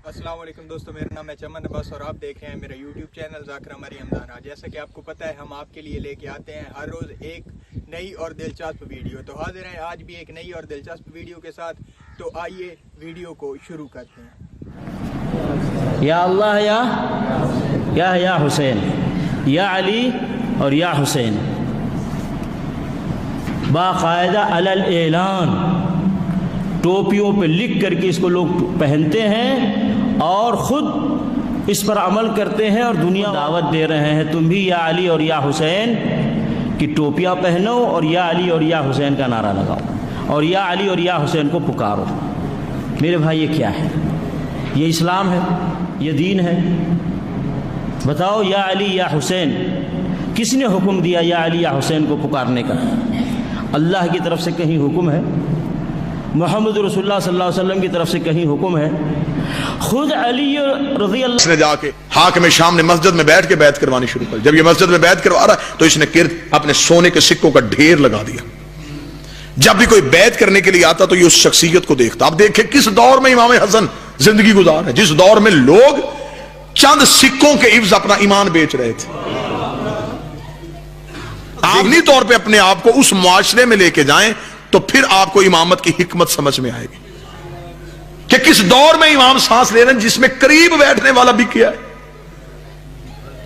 अस्सलाम वालेकुम दोस्तों, मेरा नाम है चमन अब्बास और आप देख रहे हैं मेरा YouTube चैनल ज़ाकिर मरियम दाना। जैसा कि आपको पता है हम आपके लिए लेके आते हैं हर रोज़ एक नई और दिलचस्प वीडियो। तो हाजिर हैं आज भी एक नई और दिलचस्प वीडियो के साथ। तो आइए वीडियो को शुरू करते हैं। या अल्लाह या हुसैन, या अली और या हुसैन, बाकायदा अलल ऐलान टोपियों पे लिख करके इसको लोग पहनते हैं और ख़ुद इस पर अमल करते हैं और दुनिया दावत दे रहे हैं तुम भी या अली और या हुसैन की टोपियाँ पहनो और या अली और या हुसैन का नारा लगाओ और या अली और या हुसैन को पुकारो। मेरे भाई ये क्या है? ये इस्लाम है? ये दीन है? बताओ, या अली या हुसैन किसने हुक्म दिया या अली या हुसैन को पुकारने का? अल्लाह की तरफ से कहीं हुक्म है? मोहम्मद रसूलुल्लाह सल्लल्लाहु अलैहि वसल्लम की तरफ से कहीं हुक्म है? खुद अली रज़ी अल्लाह इसने जाके हाकिम शाम ने मस्जिद में बैठ के बैत करवानी शुरू कर। जब ये मस्जिद में बैत करवा रहा है तो इसने किर्द अपने सोने के सिक्कों का ढेर लगा दिया। जब भी कोई बैत करने के लिए आता तो ये उस शख्सियत को देखता। अब देखे किस दौर में इमाम हसन जिंदगी गुजार है, जिस दौर में लोग चंद सिक्कों के इव्ज अपना ईमान बेच रहे थे। आमनी तौर पे अपने आप को उस मुआशरे में लेके जाएं तो फिर आपको इमामत की हिकमत समझ में आएगी कि किस दौर में इमाम सांस ले रहे हैं, जिसमें करीब बैठने वाला भी किया है,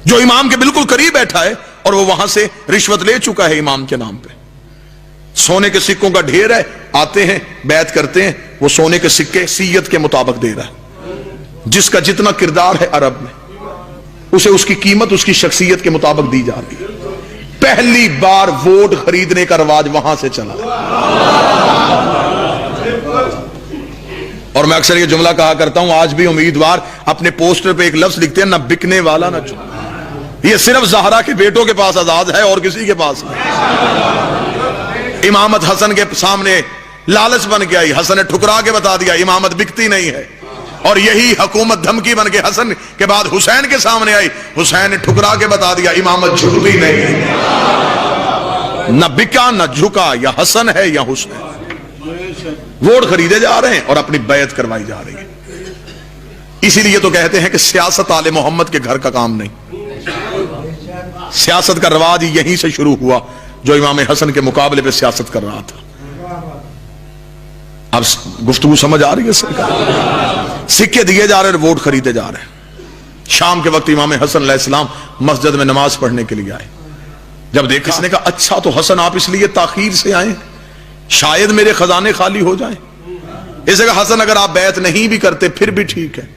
जो इमाम के बिल्कुल करीब बैठा है और वो वहां से रिश्वत ले चुका है इमाम के नाम पे। सोने के सिक्कों का ढेर है, आते हैं बैत करते हैं, वो सोने के सिक्के सीयत के मुताबिक दे रहा है। जिसका जितना किरदार है अरब में, उसे उसकी कीमत उसकी शख्सियत के मुताबिक दी जा रही है। पहली बार वोट खरीदने का रवाज वहां से चला। और मैं अक्सर ये जुमला कहा करता हूं, आज भी उम्मीदवार अपने पोस्टर पे एक लफ्ज लिखते हैं, ना बिकने वाला ना चुन। ये सिर्फ ज़हरा के बेटों के पास आजाद है और किसी के पास नहीं। इमामत हसन के सामने लालच बन के आई, हसन ने ठुकरा के बता दिया इमामत बिकती नहीं है। और यही हुकूमत धमकी बन के हसन के बाद हुसैन के सामने आई, हुसैन ने ठुकरा के बता दिया इमामत झुकती नहीं है। न बिका न झुका, या हसन है या हुसैन। वोट खरीदे जा रहे हैं और अपनी बैत करवाई जा रही है। इसीलिए तो कहते हैं कि सियासत आले मोहम्मद के घर का काम नहीं। सियासत का रवाज यहीं से शुरू हुआ, जो इमाम हसन के मुकाबले पे सियासत कर रहा था। अब गुफ्तगू समझ आ रही है सरकार? सिक्के दिए जा रहे हैं, वोट खरीदे जा रहे हैं। शाम के वक्त इमाम हसन अलैहिस्सलाम मस्जिद में नमाज पढ़ने के लिए आए। जब देखा, इसने कहा अच्छा तो हसन आप इसलिए ताखीर से आए, शायद मेरे खजाने खाली हो जाएं। इसने कहा हसन अगर आप बैत नहीं भी करते फिर भी ठीक है।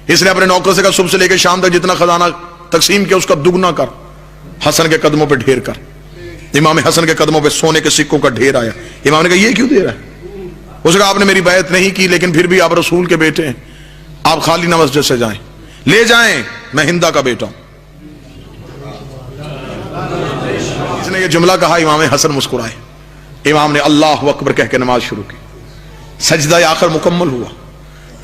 इसने अपने नौकर से कहा सुबह से लेकर शाम तक जितना खजाना तकसीम किया उसका दुगना कर, हसन के कदमों पे ढेर कर। इमाम हसन के कदमों पे सोने के सिक्कों का ढेर आया। इमाम ने कहा ये क्यों दे रहा है? उसने कहा आपने मेरी बैत नहीं की, लेकिन फिर भी आप रसूल के बेटे हैं, आप खाली ना मस्जिद से जाएं, ले जाएं, मैं हिंदा का बेटा हूं। इसने ये जुमला कहा, इमाम हसन मुस्कुराए। इमाम ने अल्लाह अकबर कह के नमाज शुरू की। सजदा आखिर मुकम्मल हुआ,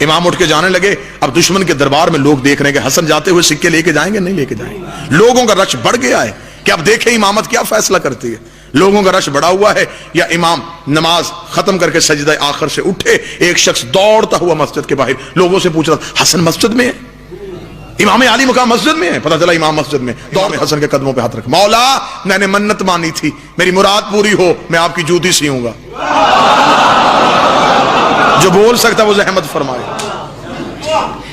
इमाम उठ के जाने लगे। अब दुश्मन के दरबार में लोग देख रहे हैं कि हसन जाते हुए सिक्के लेके जाएंगे नहीं लेके जाएंगे। लोगों का रश बढ़ गया है कि अब देखें इमामत क्या फैसला करती है। लोगों का रश बढ़ा हुआ है, या इमाम नमाज खत्म करके सजदा आखिर से उठे। एक शख्स दौड़ता हुआ मस्जिद के बाहर लोगों से पूछ रहा हसन मस्जिद में है, इमाम आली मुकाम मस्जिद में है। पता चला इमाम मस्जिद में। दौड़ में हसन के कदमों पे हाथ रख, मौला मैंने मन्नत मानी थी, मेरी मुराद पूरी हो, मैं आपकी जूती सीऊंगा। जो बोल सकता वो जहमत फरमाए।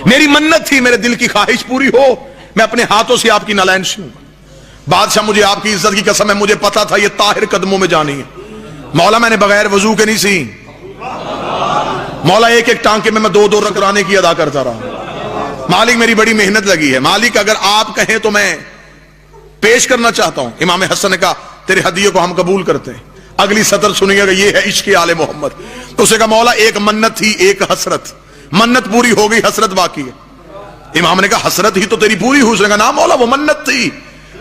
मेरी मन्नत थी, मेरे दिल की ख्वाहिश पूरी हो, मैं अपने हाथों से आपकी नालैन सीऊंगा। बादशाह मुझे आपकी इज्जत की कसम है, मुझे पता था ये ताहिर कदमों में जानी है। मौला मैंने बगैर वजू के नहीं सी। मौला एक एक टांके में मैं दो दो रकराने की अदा करता रहा। मालिक मेरी बड़ी मेहनत लगी है, मालिक अगर आप कहें तो मैं पेश करना चाहता हूं। इमाम हसन ने कहा तेरे हदिये को हम कबूल करते हैं। अगली सतर सुनिएगा, ये है इश्क़ आले मोहम्मद। तो उसे कहा मौला एक मन्नत थी एक हसरत, मन्नत पूरी हो गई, हसरत बाकी है। इमाम ने कहा हसरत ही तो तेरी पूरी हुई। उसने कहा ना मौला वो मन्नत थी,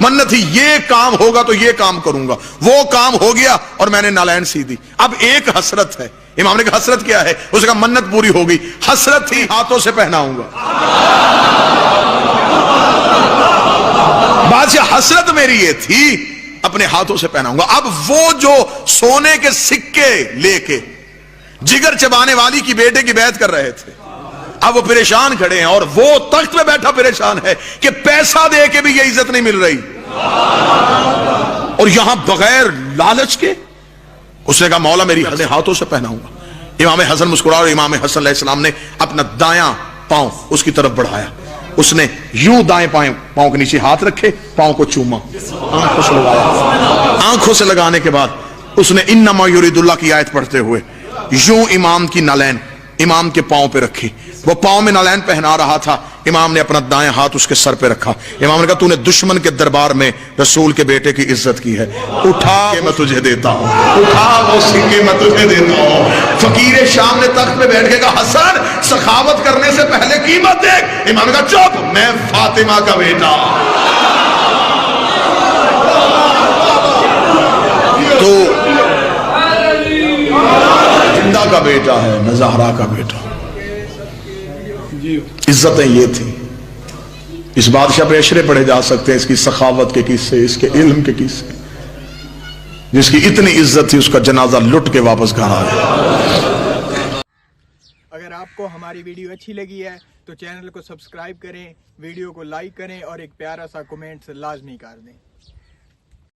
मन्नत थी ये काम होगा तो ये काम करूंगा, वो काम हो गया और मैंने नालैन सी दी। अब एक हसरत है। इमाम ने कहा हसरत क्या है? उसने कहा मन्नत पूरी हो गई, हसरत ही हाथों से पहनाऊंगा। बादशाह हसरत मेरी ये थी, अपने हाथों से पहनाऊंगा। अब वो जो सोने के सिक्के लेके जिगर चबाने वाली की बेटे की बैत कर रहे थे, اب وہ پریشان کھڑے ہیں اور وہ تخت پہ بیٹھا پریشان ہے کہ پیسہ دے کے بھی یہ عزت نہیں مل رہی، اور یہاں بغیر لالچ کے اس نے کہا مولا میری ہاتھوں سے پہناؤں گا۔ امام حسن مسکرا اور امام حسن علیہ السلام نے اپنا دایاں پاؤں اس کی طرف بڑھایا، اس نے یوں دائیں پاؤں کے نیچے ہاتھ رکھے، پاؤں کو چوما، آنکھوں سے لگایا، آنکھوں سے لگانے کے بعد اس نے انما یرید اللہ کی آیت پڑھتے ہوئے یوں امام کی نالین امام کے پاؤں پہ رکھی، وہ پاؤں میں نالین پہنا رہا تھا، امام نے اپنا دائیں ہاتھ اس کے سر پہ رکھا، امام نے کہا تو نے دشمن کے دربار میں رسول کے بیٹے کی عزت کی ہے، اٹھا کہ میں تجھے دیتا ہوں، اٹھا وہ سکے میں تجھے دیتا ہوں۔ فقیر شام نے تخت پہ بیٹھ کے کہا حسن سخاوت کرنے سے پہلے قیمت دیکھ، امام نے کہا چپ، میں فاطمہ کا بیٹا، تو زندہ کا بیٹا ہے نہ زہرا کا بیٹا۔ عزتیں یہ تھی، اس بادشاہ پہ اشرے پڑھے جا سکتے ہیں، اس کی سخاوت کے قصے، اس کے علم کے قصے، جس کی اتنی عزت تھی اس کا جنازہ لٹ کے واپس گھر آ گیا۔ اگر آپ کو ہماری ویڈیو اچھی لگی ہے تو چینل کو سبسکرائب کریں، ویڈیو کو لائک کریں اور ایک پیارا سا کمنٹ لازمی کر دیں۔